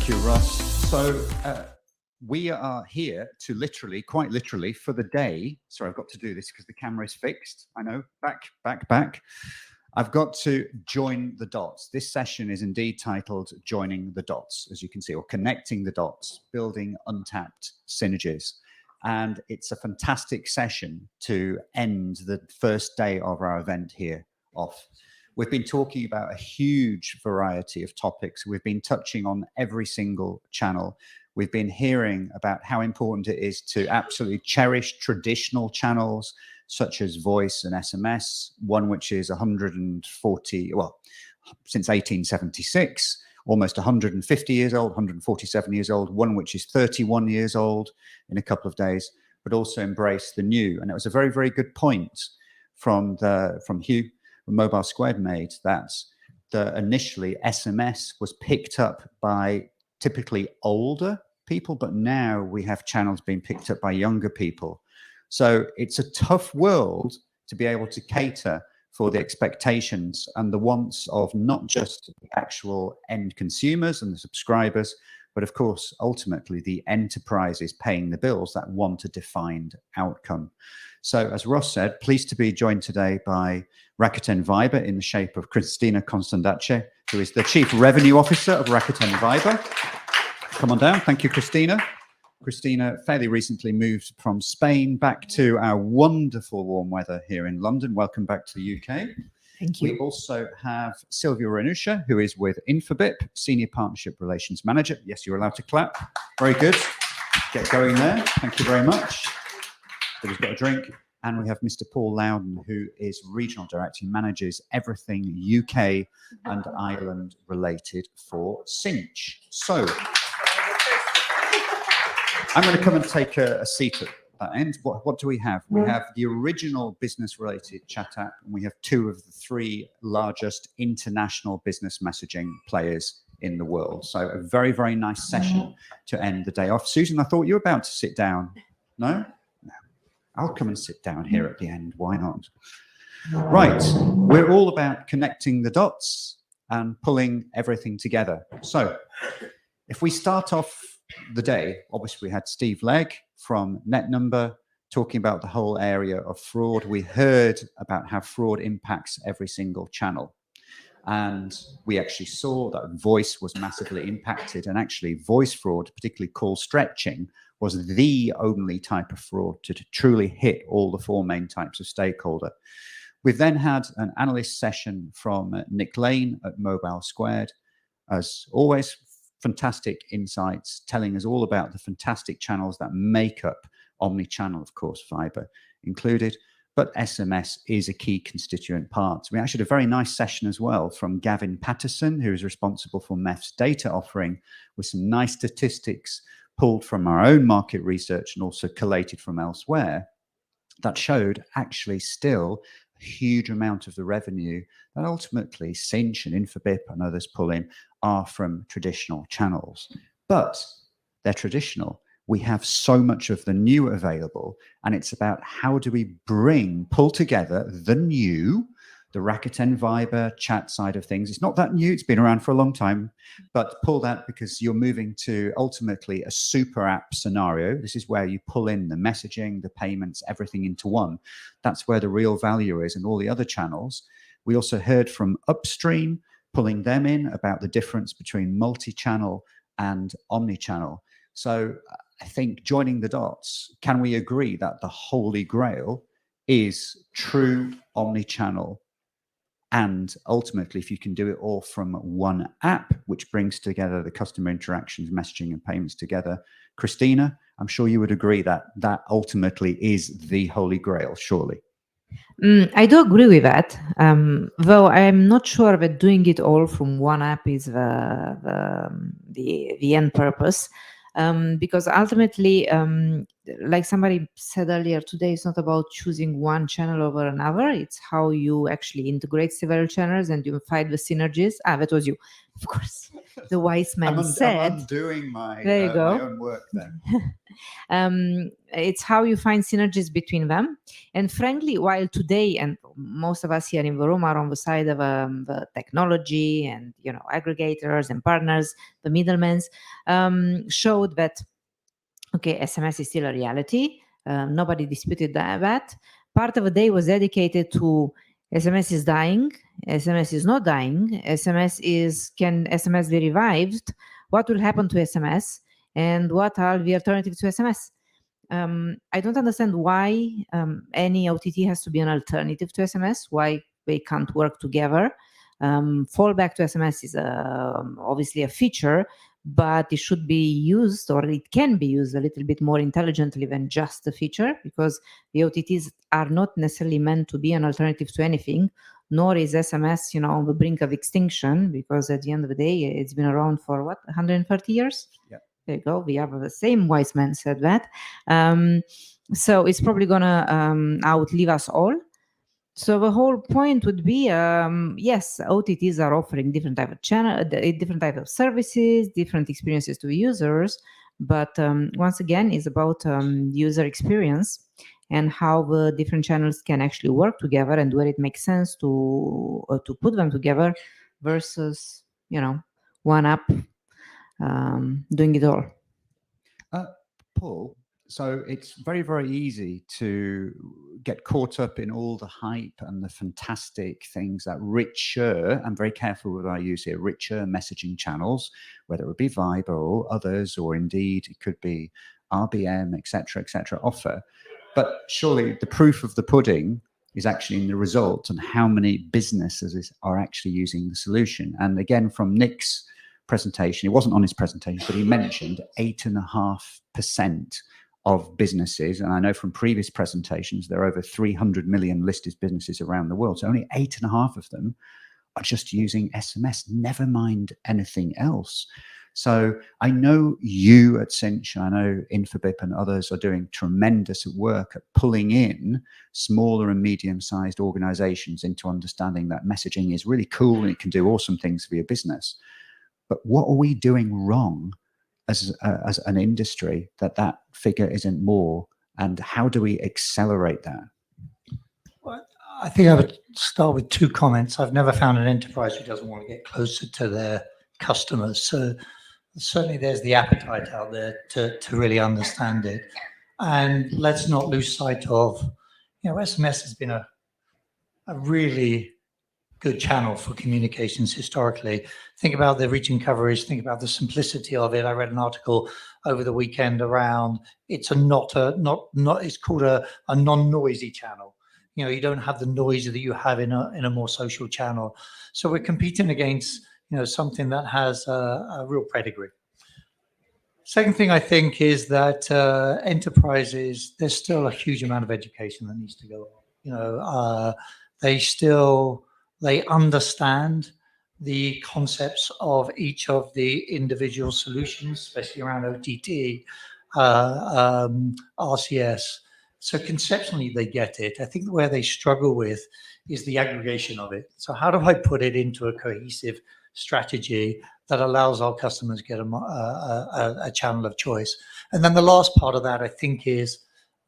Thank you, Ross. So we are here to literally, quite literally, for the day. Sorry, I've got to do this because the camera is fixed. I know. Back. I've got to join the dots. This session is indeed titled Joining the Dots, as you can see, or Connecting the Dots, Building Untapped Synergies. And it's a fantastic session to end the first day of our event here off. We've been talking about a huge variety of topics. We've been touching on every single channel. We've been hearing about how important it is to absolutely cherish traditional channels, such as voice and SMS, one which is 140, well, since 1876, almost 150 years old, 147 years old, one which is 31 years old in a couple of days, but also embrace the new. And it was a very, very good point from Hugh, Mobile Squared made, that initially SMS was picked up by typically older people, but now we have channels being picked up by younger people. So it's a tough world to be able to cater for the expectations and the wants of not just the actual end consumers and the subscribers, but of course, ultimately the enterprises paying the bills that want a defined outcome. So as Ross said, pleased to be joined today by Rakuten Viber in the shape of Cristina Constandache, who is the Chief Revenue Officer of Rakuten Viber. Come on down. Thank you, Cristina. Cristina fairly recently moved from Spain back to our wonderful warm weather here in London. Welcome back to the UK. Thank you. We also have Silvija Renusa, who is with Infobip, Senior Partnership Relations Manager. Yes, you're allowed to clap. Very good. Get going there. Thank you very much. He's got a drink. And we have Mr. Paul Louden, who is Regional Director. He manages everything UK and Ireland related for Sinch. So I'm going to come and take a seat at that end. What do we have? We have the original business-related chat app, and we have two of the three largest international business messaging players in the world. So a very, very nice session to end the day off. Susan, I thought you were about to sit down. No? No. I'll come and sit down here at the end. Why not? Right. We're all about connecting the dots and pulling everything together. So if we start off the day, obviously we had Steve Legg from NetNumber talking about the whole area of fraud. We heard about how fraud impacts every single channel. And we actually saw that voice was massively impacted, and actually voice fraud, particularly call stretching, was the only type of fraud to truly hit all the four main types of stakeholder. We've then had an analyst session from Nick Lane at Mobile Squared. As always, fantastic insights, telling us all about the fantastic channels that make up omni-channel, of course, Viber included, but SMS is a key constituent part. We actually had a very nice session as well from Gavin Patterson, who is responsible for MEF's data offering, with some nice statistics pulled from our own market research and also collated from elsewhere that showed actually still a huge amount of the revenue that ultimately Sinch and Infobip and others pull in are from traditional channels. But they're traditional. We have so much of the new available, and it's about how do we pull together the new, the Rakuten Viber chat side of things. It's not that new, it's been around for a long time, but pull that because you're moving to ultimately a super app scenario. This is where you pull in the messaging, the payments, everything into one. That's where the real value is, and all the other channels. We also heard from Upstream, pulling them in about the difference between multi-channel and omni-channel. So I think joining the dots, can we agree that the holy grail is true omni-channel? And ultimately, if you can do it all from one app, which brings together the customer interactions, messaging and payments together. Cristina, I'm sure you would agree that that ultimately is the holy grail, surely. I do agree with that, though I'm not sure that doing it all from one app is the end purpose, because ultimately like somebody said earlier today, it's not about choosing one channel over another. It's how you actually integrate several channels and you find the synergies. That was you, of course. The wise man said. I'm undoing my, there you go. my own work there. It's how you find synergies between them. And frankly, while today, and most of us here in the room are on the side of the technology and aggregators and partners, the middlemen showed that okay, SMS is still a reality. Nobody disputed that. Part of the day was dedicated to SMS is dying, SMS is not dying, can SMS be revived? What will happen to SMS? And what are the alternatives to SMS? I don't understand why any OTT has to be an alternative to SMS, why they can't work together. Fallback to SMS is obviously a feature, but it should be used, or it can be used a little bit more intelligently than just a feature, because the OTTs are not necessarily meant to be an alternative to anything, nor is SMS, on the brink of extinction, because at the end of the day, it's been around for 130 years? Yeah. There you go. We have the same wise man said that. So it's probably going to outlive us all. So the whole point would be, yes, OTTs are offering different type of channel, different type of services, different experiences to users. But once again, it's about user experience and how the different channels can actually work together, and where it makes sense to put them together versus one app doing it all. Paul, so it's very, very easy to get caught up in all the hype and the fantastic things that richer, I'm very careful with what I use here, richer messaging channels, whether it would be Viber or others, or indeed it could be RBM, etc., offer. But surely the proof of the pudding is actually in the result and how many businesses are actually using the solution. And again, from Nick's presentation, it wasn't on his presentation, but he mentioned 8.5% of businesses, and I know from previous presentations there are over 300 million listed businesses around the world, so only 8.5 of them are just using SMS, never mind anything else. So I know you at Sinch, I know Infobip and others are doing tremendous work at pulling in smaller and medium-sized organizations into understanding that messaging is really cool and it can do awesome things for your business. But what are we doing wrong as an industry that figure isn't more? And how do we accelerate that? Well, I think I would start with 2 comments. I've never found an enterprise who doesn't want to get closer to their customers. So certainly there's the appetite out there to really understand it. And let's not lose sight of, SMS has been a really good channel for communications historically. Think about the reach and coverage, think about the simplicity of it. I read an article over the weekend around it's it's called a non-noisy channel. You don't have the noise that you have in a more social channel. So we're competing against something that has a real pedigree. Second thing I think is that enterprises, there's still a huge amount of education that needs to go on. They understand the concepts of each of the individual solutions, especially around OTT, RCS. So conceptually, they get it. I think where they struggle with is the aggregation of it. So how do I put it into a cohesive strategy that allows our customers to get a channel of choice? And then the last part of that, I think,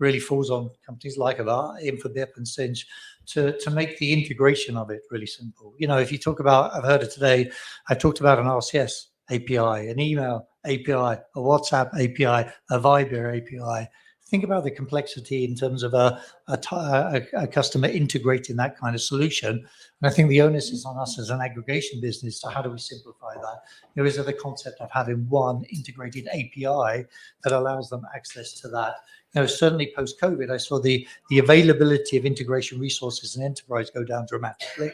really falls on companies like Infobip and Sinch to make the integration of it really simple. If you talk about, I've heard it today, I talked about an RCS API, an email API, a WhatsApp API, a Viber API. Think about the complexity in terms of a customer integrating that kind of solution. And I think the onus is on us as an aggregation business. So how do we simplify that? Is there the concept of having one integrated API that allows them access to that? Certainly post-COVID, I saw the availability of integration resources in enterprise go down dramatically.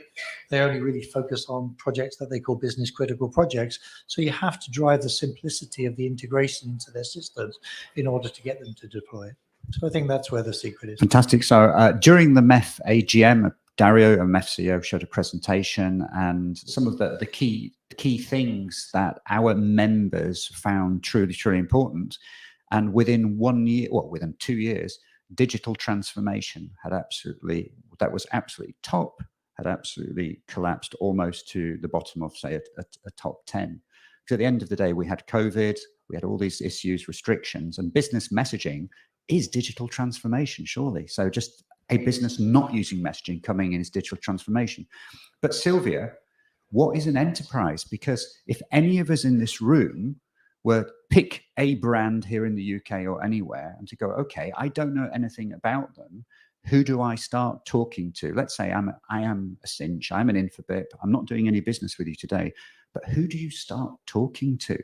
They only really focus on projects that they call business critical projects. So you have to drive the simplicity of the integration into their systems in order to get them to deploy it. So I think that's where the secret is. Fantastic. So during the MEF AGM, Dario, a MEF CEO, showed a presentation, and some of the key things that our members found truly, truly important. And within 1 year, well, within 2 years, digital transformation that was absolutely top, had absolutely collapsed almost to the bottom of, say, a top 10. Because at the end of the day, we had COVID, we had all these issues, restrictions, and business messaging is digital transformation, surely. So just a business not using messaging coming in is digital transformation. But Silvija, what is an enterprise? Because if any of us in this room were pick a brand here in the UK or anywhere and to go, okay, I don't know anything about them, who do I start talking to? Let's say I am a Sinch, I'm an Infobip, I'm not doing any business with you today, but who do you start talking to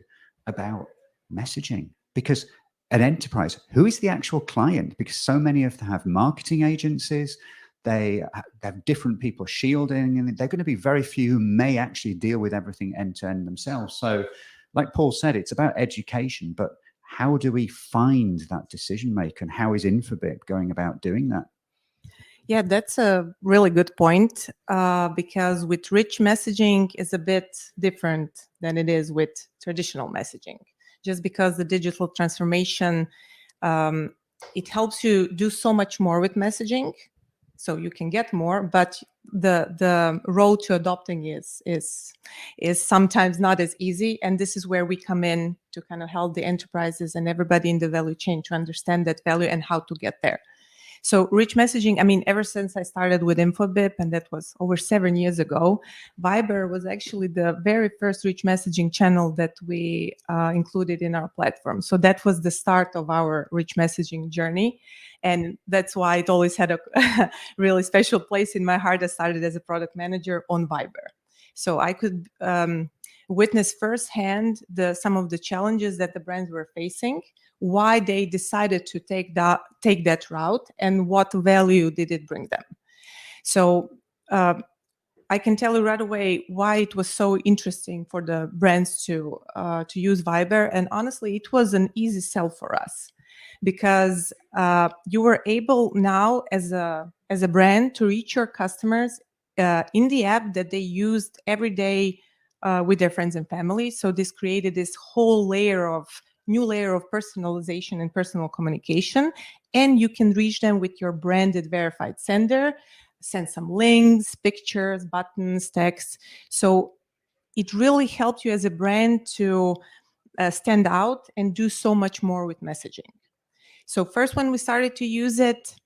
about messaging? Because an enterprise, who is the actual client? Because so many of them have marketing agencies, they have different people shielding, and they're going to be very few who may actually deal with everything end to end themselves. So like Paul said, it's about education, but how do we find that decision maker, and how is Infobip going about doing that? Yeah, that's a really good point, because with rich messaging is a bit different than it is with traditional messaging. Just because the digital transformation, it helps you do so much more with messaging, so you can get more, but the road to adopting is sometimes not as easy, and this is where we come in to kind of help the enterprises and everybody in the value chain to understand that value and how to get there. So rich messaging, I mean, ever since I started with Infobip, and that was over 7 years ago, Viber was actually the very first rich messaging channel that we included in our platform. So that was the start of our rich messaging journey. And that's why it always had a really special place in my heart. I started as a product manager on Viber. So I could witness firsthand some of the challenges that the brands were facing, why they decided to take that route, and what value did it bring them. So I can tell you right away why it was so interesting for the brands to use Viber. And honestly, it was an easy sell for us, because you were able now as a brand to reach your customers in the app that they used every day with their friends and family. So this created this whole new layer of personalization and personal communication. And you can reach them with your branded verified sender, send some links, pictures, buttons, text. So it really helped you as a brand to stand out and do so much more with messaging. So first, when we started to use it,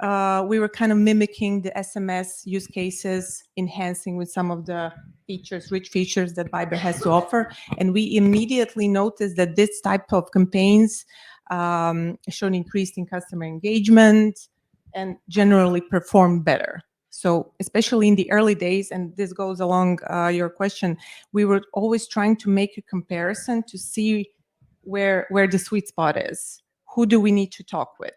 we were kind of mimicking the SMS use cases, enhancing with some of the features, rich features that Viber has to offer. And we immediately noticed that this type of campaigns showed increased in customer engagement and generally performed better. So especially in the early days, and this goes along your question, we were always trying to make a comparison to see where the sweet spot is. Who do we need to talk with?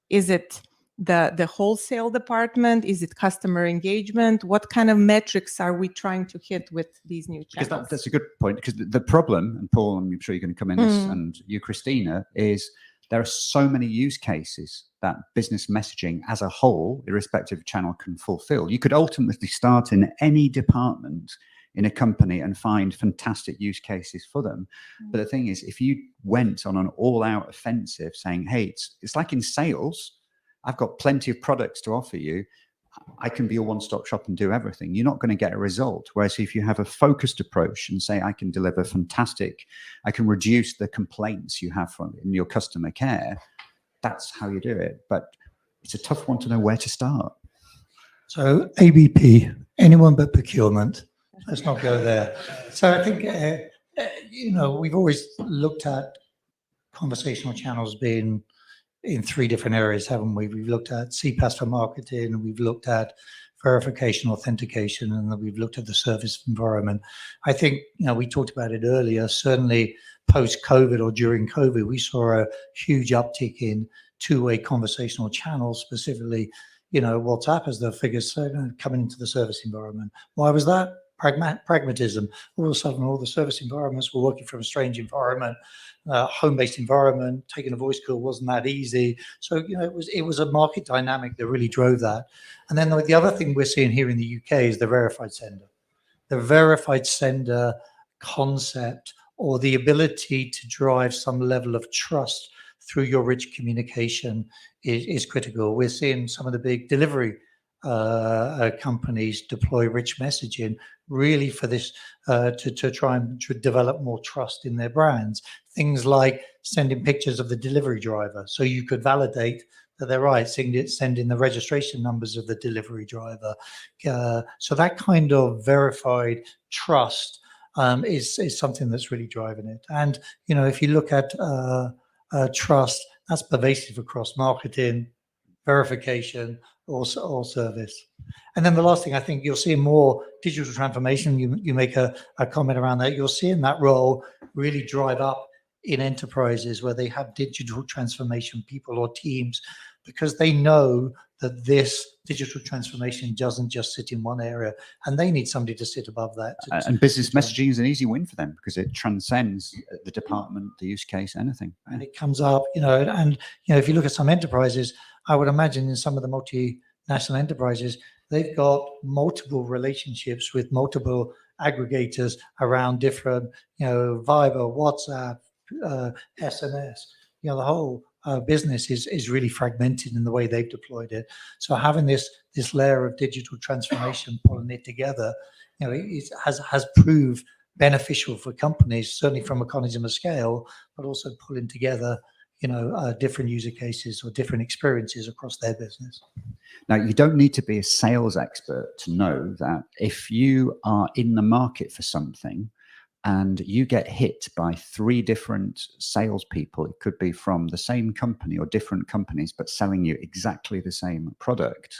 Is it the wholesale department? Is it customer engagement? What kind of metrics are we trying to hit with these new channels? Because that's a good point, because the problem, and Paul, I'm sure you're going to come in this, and you, Cristina, is there are so many use cases that business messaging as a whole, irrespective of channel, can fulfill. You could ultimately start in any department in a company and find fantastic use cases for them. But the thing is, if you went on an all-out offensive saying, hey, it's like in sales, I've got plenty of products to offer you, I can be a one-stop shop and do everything, you're not going to get a result. Whereas if you have a focused approach and say, I can deliver fantastic, I can reduce the complaints you have in your customer care, that's how you do it. But it's a tough one to know where to start. So ABP, anyone but procurement. Let's not go there. So I think, we've always looked at conversational channels being in 3 different areas, haven't we? We've looked at CPaaS for marketing, we've looked at verification, authentication, and then we've looked at the service environment. I think, we talked about it earlier, certainly post-COVID or during COVID, we saw a huge uptick in two-way conversational channels, specifically, WhatsApp, as the figures coming into the service environment. Why was that? Pragmatism. All of a sudden, all the service environments were working from a strange environment, home-based environment. Taking a voice call wasn't that easy. So it was a market dynamic that really drove that. And then the other thing we're seeing here in the UK is the verified sender. The verified sender concept, or the ability to drive some level of trust through your rich communication is critical. We're seeing some of the big delivery companies deploy rich messaging really for this to try and develop more trust in their brands. Things like sending pictures of the delivery driver so you could validate that they're right, sending the registration numbers of the delivery driver. So that kind of verified trust is something that's really driving it. And, you know, if you look at trust, that's pervasive across marketing, verification, or service. And then the last thing, I think you'll see more digital transformation. You make a comment around that. You're seeing that role really drive up in enterprises where they have digital transformation people or teams, because they know that this digital transformation doesn't just sit in one area, and they need somebody to sit above that. And business messaging is an easy win for them because it transcends the department, the use case, anything. And it comes up, you know, and, you know, if you look at some enterprises, I would imagine in some of the multinational enterprises, they've got multiple relationships with multiple aggregators around different, you know, Viber, WhatsApp, SMS, you know, the whole business is really fragmented in the way they've deployed it. So having this layer of digital transformation, pulling it together, you know, it has proved beneficial for companies, certainly from economies of scale, but also pulling together, you know, different user cases or different experiences across their business. Now, you don't need to be a sales expert to know that if you are in the market for something and you get hit by 3 different salespeople, it could be from the same company or different companies, but selling you exactly the same product,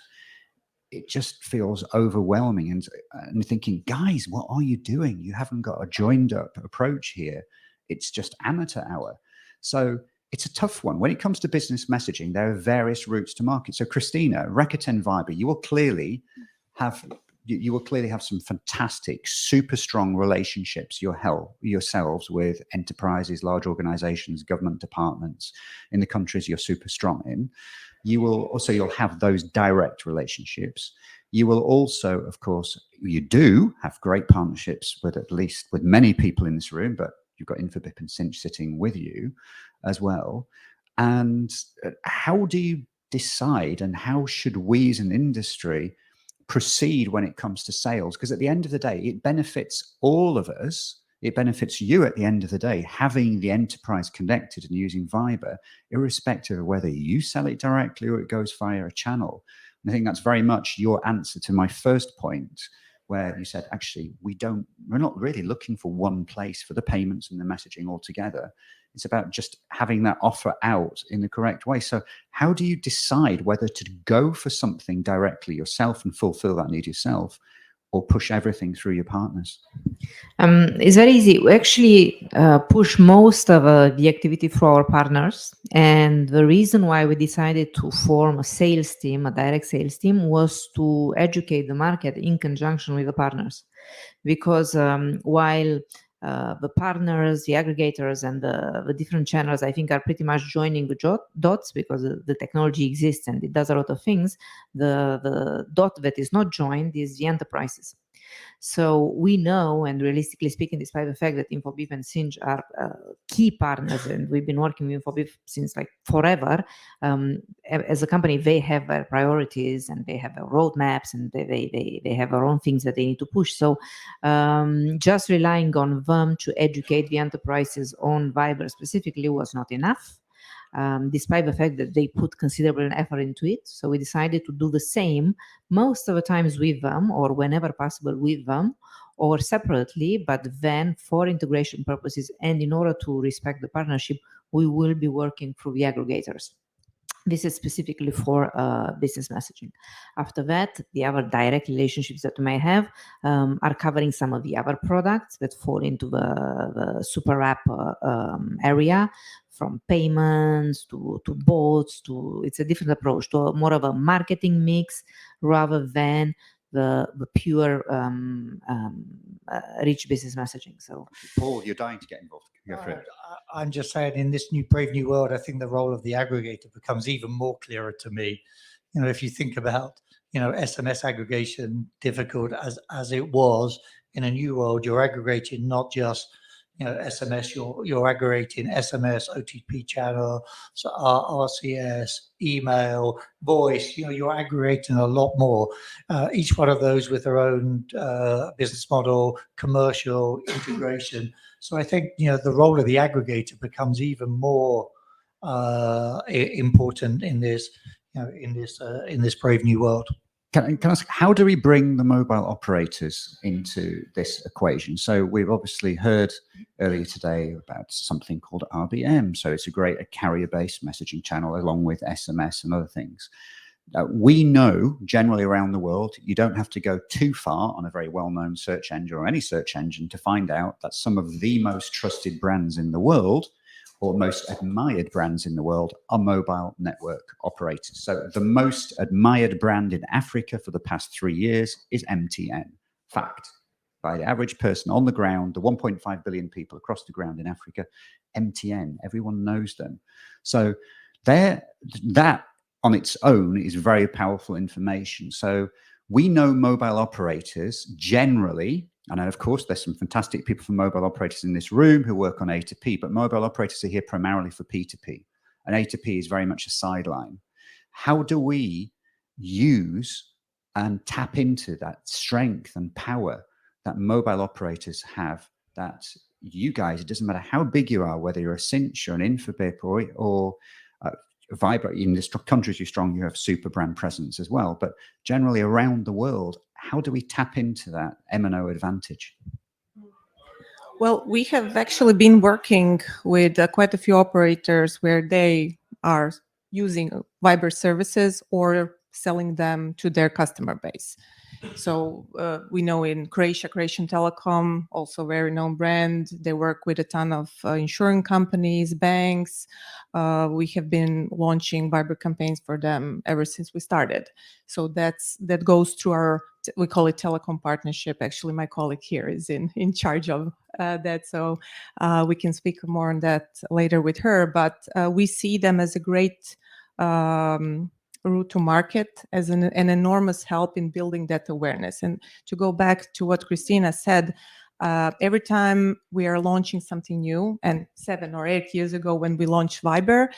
it just feels overwhelming. And thinking, guys, what are you doing? You haven't got a joined up approach here. It's just amateur hour. So it's a tough one. When it comes to business messaging, there are various routes to market. So Cristina, Rakuten Viber, you will clearly have some fantastic, super strong relationships yourselves with enterprises, large organizations, government departments in the countries you're super strong in. You'll have those direct relationships. You will also, of course, you do have great partnerships with many people in this room, but you've got Infobip and Sinch sitting with you as well. And how do you decide, and how should we as an industry proceed when it comes to sales? Because at the end of the day, it benefits all of us. It benefits you at the end of the day, having the enterprise connected and using Viber, irrespective of whether you sell it directly or it goes via a channel. And I think that's very much your answer to my first point, where you said, actually, we're not really looking for one place for the payments and the messaging altogether. It's about just having that offer out in the correct way. So how do you decide whether to go for something directly yourself and fulfill that need yourself, or push everything through your partners? It's very easy. We actually push most of the activity through our partners. And the reason why we decided to form a sales team, a direct sales team, was to educate the market in conjunction with the partners. Because while the partners, the aggregators, and the different channels, I think, are pretty much joining the dots, because the technology exists and it does a lot of things. The dot that is not joined is the enterprises. So we know, and realistically speaking, despite the fact that Infobip and Sinch are key partners, and we've been working with Infobip since like forever, as a company, they have their priorities and they have their roadmaps, and they have their own things that they need to push. So just relying on them to educate the enterprises on Viber specifically was not enough. Despite the fact that they put considerable effort into it. So we decided to do the same most of the times with them, or whenever possible with them, or separately, but then for integration purposes and in order to respect the partnership, we will be working through the aggregators. This is specifically for business messaging. After that, the other direct relationships that we may have are covering some of the other products that fall into the super app area, from payments to bots it's a different approach to more of a marketing mix rather than the pure rich business messaging. So, Paul, you're dying to get involved. Go for it. I'm just saying, in this brave new world, I think the role of the aggregator becomes even more clearer to me. You know, if you think about, you know, SMS aggregation, difficult as it was, in a new world, you're aggregating not just, SMS, you're aggregating SMS, OTP channel, so RCS, email, voice. You're aggregating a lot more. Each one of those with their own business model, commercial integration. So I think the role of the aggregator becomes even more important in this in this brave new world. Can I ask, how do we bring the mobile operators into this equation? So we've obviously heard earlier today about something called RBM. So it's a carrier-based messaging channel along with SMS and other things. We know generally around the world, you don't have to go too far on a very well-known search engine or any search engine to find out that some of the most trusted brands in the world or most admired brands in the world are mobile network operators. So the most admired brand in Africa for the past 3 years is MTN. Fact. By the average person on the ground, the 1.5 billion people across the ground in Africa, MTN, everyone knows them. So that on its own is very powerful information. So we know mobile operators generally, and of course, there's some fantastic people from mobile operators in this room who work on A2P, but mobile operators are here primarily for P2P, and A2P is very much a sideline. How do we use and tap into that strength and power that mobile operators have, that you guys, it doesn't matter how big you are, whether you're a Sinch or an Infobip or Viber, in the countries you're strong, you have super brand presence as well. But generally around the world, how do we tap into that MNO advantage? Well, we have actually been working with quite a few operators where they are using Viber services or selling them to their customer base. So we know in Croatian Telecom, also very known brand, they work with a ton of insurance companies, banks. We have been launching Viber campaigns for them ever since we started. So that goes through our, we call it telecom partnership. Actually, my colleague here is in charge of that. So we can speak more on that later with her. But we see them as a great route to market, as an enormous help in building that awareness. And to go back to what Cristina said, every time we are launching something new, and 7 or 8 years ago when we launched Viber,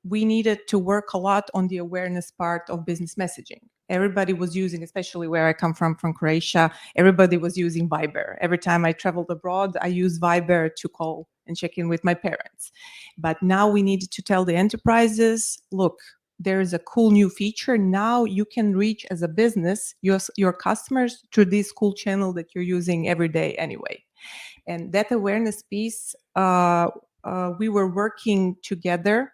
we needed to work a lot on the awareness part of business messaging. Everybody was using, especially where I come from Croatia, everybody was using Viber. Every time I traveled abroad, I used Viber to call and check in with my parents. But now we needed to tell the enterprises, look, there is a cool new feature. Now you can reach as a business your customers through this cool channel that you're using every day anyway. And that awareness piece, we were working together,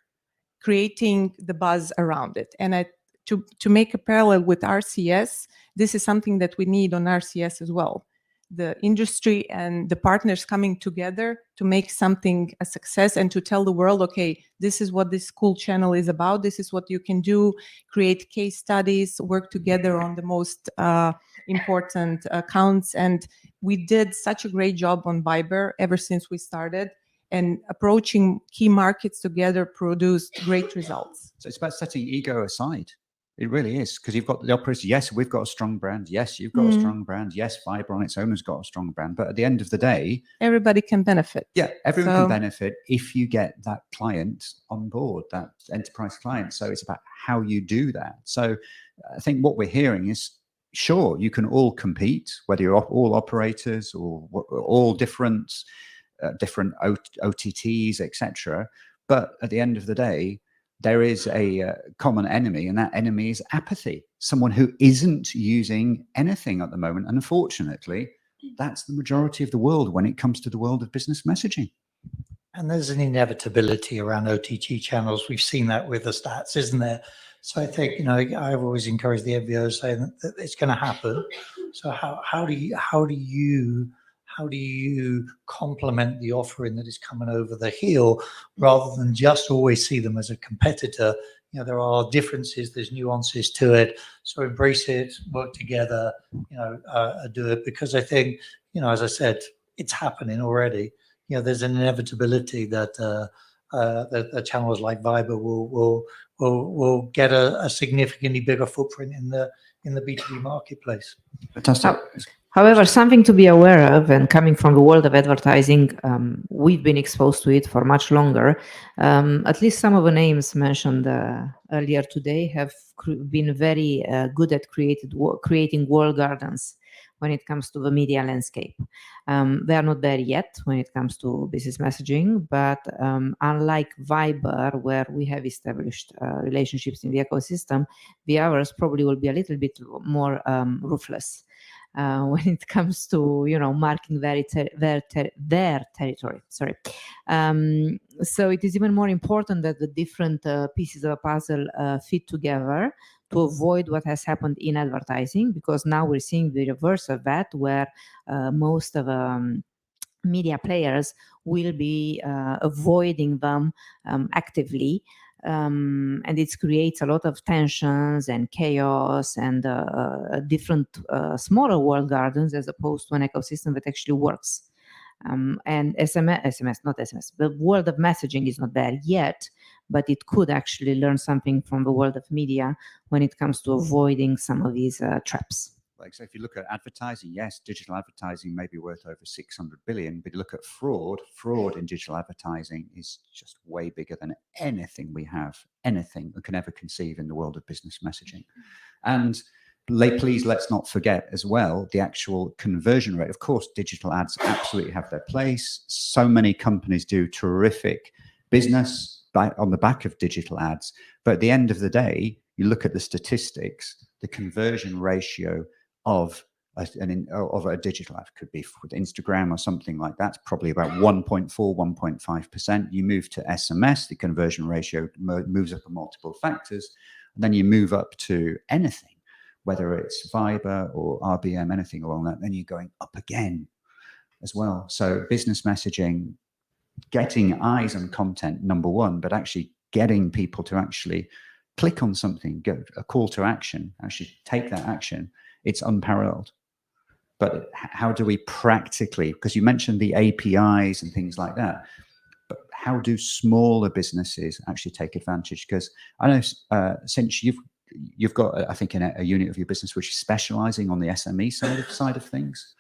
creating the buzz around it. And to make a parallel with RCS, this is something that we need on RCS as well. The industry and the partners coming together to make something a success and to tell the world, okay, this is what this cool channel is about. This is what you can do, create case studies, work together on the most important accounts. And we did such a great job on Viber ever since we started, and approaching key markets together produced great results. So it's about setting ego aside. It really is, because you've got the operators. Yes, we've got a strong brand. Yes, you've got a strong brand. Yes, Viber on its own has got a strong brand. But at the end of the day, everybody can benefit. Yeah, everyone can benefit if you get that client on board, that enterprise client. So it's about how you do that. So I think what we're hearing is, sure, you can all compete, whether you're all operators or all different OTTs, etc. But at the end of the day, there is a common enemy, and that enemy is apathy. Someone who isn't using anything at the moment. And unfortunately, that's the majority of the world when it comes to the world of business messaging. And there's an inevitability around OTT channels. We've seen that with the stats, isn't there? So I think, I've always encouraged the MVOs saying that it's going to happen. So how do you complement the offering that is coming over the hill, rather than just always see them as a competitor? There are differences, there's nuances to it. So embrace it, work together, do it, because I think, as I said, it's happening already. There's an inevitability that the channels like Viber will get a significantly bigger footprint in the B2B marketplace. Fantastic. However, something to be aware of, and coming from the world of advertising, we've been exposed to it for much longer. At least some of the names mentioned earlier today have been very good at creating walled gardens when it comes to the media landscape. They are not there yet when it comes to business messaging, but unlike Viber, where we have established relationships in the ecosystem, the others probably will be a little bit more ruthless. When it comes to marking their territory. Sorry. So it is even more important that the different pieces of a puzzle fit together to avoid what has happened in advertising, because now we're seeing the reverse of that, where most of media players will be avoiding them actively. And it creates a lot of tensions and chaos and different smaller walled gardens, as opposed to an ecosystem that actually works. And the world of messaging is not there yet, but it could actually learn something from the world of media when it comes to avoiding some of these traps. Like, so if you look at advertising, yes, digital advertising may be worth over 600 billion, but you look at fraud in digital advertising is just way bigger than anything we can ever conceive in the world of business messaging. And please, let's not forget as well the actual conversion rate. Of course, digital ads absolutely have their place. So many companies do terrific business on the back of digital ads. But at the end of the day, you look at the statistics, the conversion ratio of a digital ad could be with Instagram or something like that, probably about 1.4, 1.5%. You move to SMS, the conversion ratio moves up multiple factors. And then you move up to anything, whether it's Viber or RBM, anything along that, then you're going up again as well. So business messaging, getting eyes on content, number one, but actually getting people to actually click on something, get a call to action, actually take that action, it's unparalleled. But how do we practically, because you mentioned the APIs and things like that, but how do smaller businesses actually take advantage? Because I know, Sinch, you've got, I think, a unit of your business which is specializing on the SME side of things.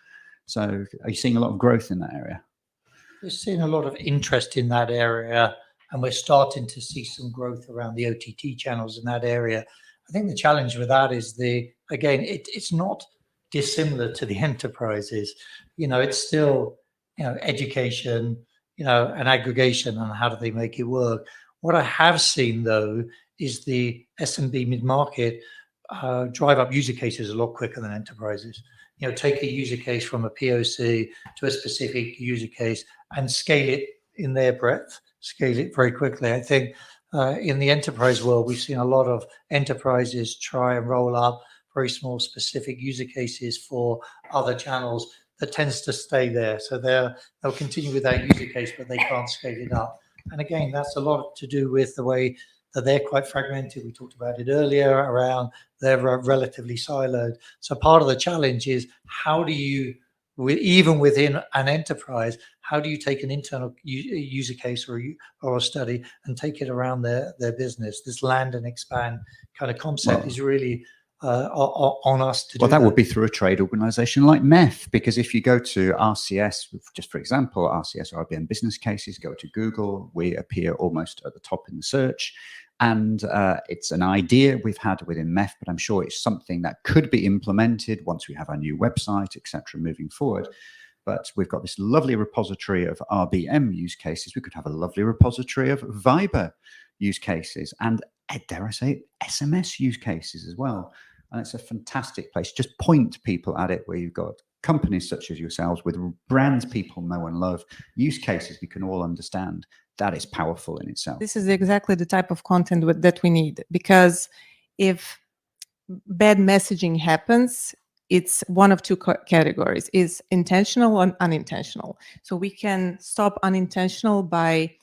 So are you seeing a lot of growth in that area? We're seeing a lot of interest in that area, and we're starting to see some growth around the OTT channels in that area. I think the challenge with that is it's not dissimilar to the enterprises. It's still, education, and aggregation, and how do they make it work. What I have seen, though, is the SMB mid-market drive up user cases a lot quicker than enterprises. Take a user case from a POC to a specific user case and scale it in their breadth, scale it very quickly. I think in the enterprise world, we've seen a lot of enterprises try and roll up very small specific user cases for other channels that tends to stay there. So they'll continue with that user case, but they can't scale it up. And again, that's a lot to do with the way that they're quite fragmented. We talked about it earlier around they're relatively siloed. So part of the challenge is how do you, even within an enterprise, how do you take an internal user case or a study and take it around their business? This land and expand kind of concept is really on us to do. Well, that would be through a trade organization like MEF, because if you go to RCS, just for example, RCS or RBM business cases, go to Google, we appear almost at the top in the search. And it's an idea we've had within MEF, but I'm sure it's something that could be implemented once we have our new website, etc., moving forward. But we've got this lovely repository of RBM use cases. We could have a lovely repository of Viber use cases and, dare I say, SMS use cases as well. And it's a fantastic place. Just point people at it, where you've got companies such as yourselves with brands people know and love, use cases we can all understand. That is powerful in itself. This is exactly the type of content that we need, because if bad messaging happens, it's one of two categories: is intentional or unintentional. So we can stop unintentional by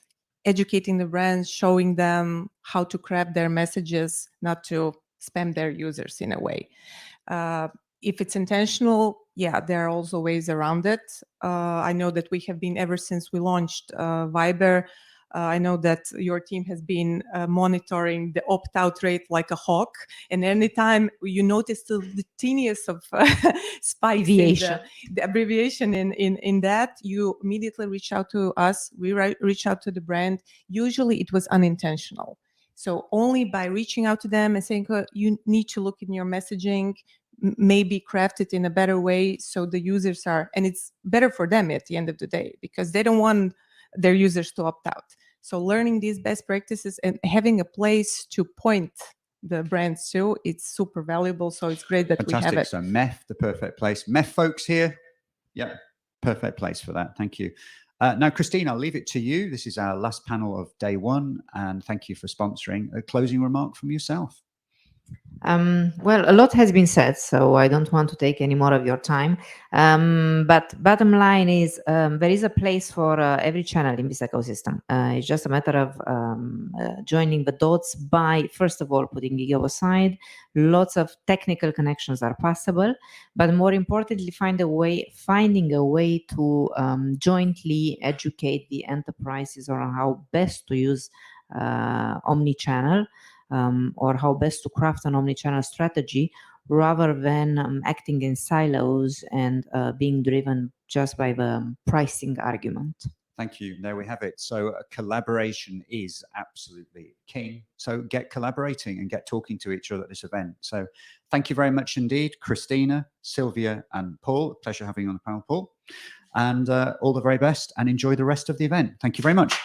educating the brands, showing them how to craft their messages, not to spam their users in a way. If it's intentional, there are also ways around it. I know that we have been, ever since we launched Viber, I know that your team has been monitoring the opt-out rate like a hawk, and anytime you notice the teeniest of spikes Deviation. in the abbreviation in that, you immediately reach out to us. We reach out to the brand. Usually it was unintentional. So only by reaching out to them and saying, oh, you need to look in your messaging, maybe craft it in a better way so the users are, and it's better for them at the end of the day because they don't want their users to opt out. So learning these best practices and having a place to point the brands to, it's super valuable. So it's great that Fantastic. we have it. So MEF, the perfect place. MEF folks here. Yeah, perfect place for that. Thank you. Now, Christine, I'll leave it to you. This is our last panel of day one, and thank you for sponsoring. A closing remark from yourself. Well, a lot has been said, so I don't want to take any more of your time. But bottom line is there is a place for every channel in this ecosystem. It's just a matter of joining the dots by, first of all, putting ego aside. Lots of technical connections are possible, but more importantly, finding a way to jointly educate the enterprises on how best to use omni-channel. Or how best to craft an omnichannel strategy rather than acting in silos and being driven just by the pricing argument. Thank you. There we have it. So collaboration is absolutely king. So get collaborating and get talking to each other at this event. So thank you very much indeed, Cristina, Silvija, and Paul. Pleasure having you on the panel, Paul. And all the very best and enjoy the rest of the event. Thank you very much.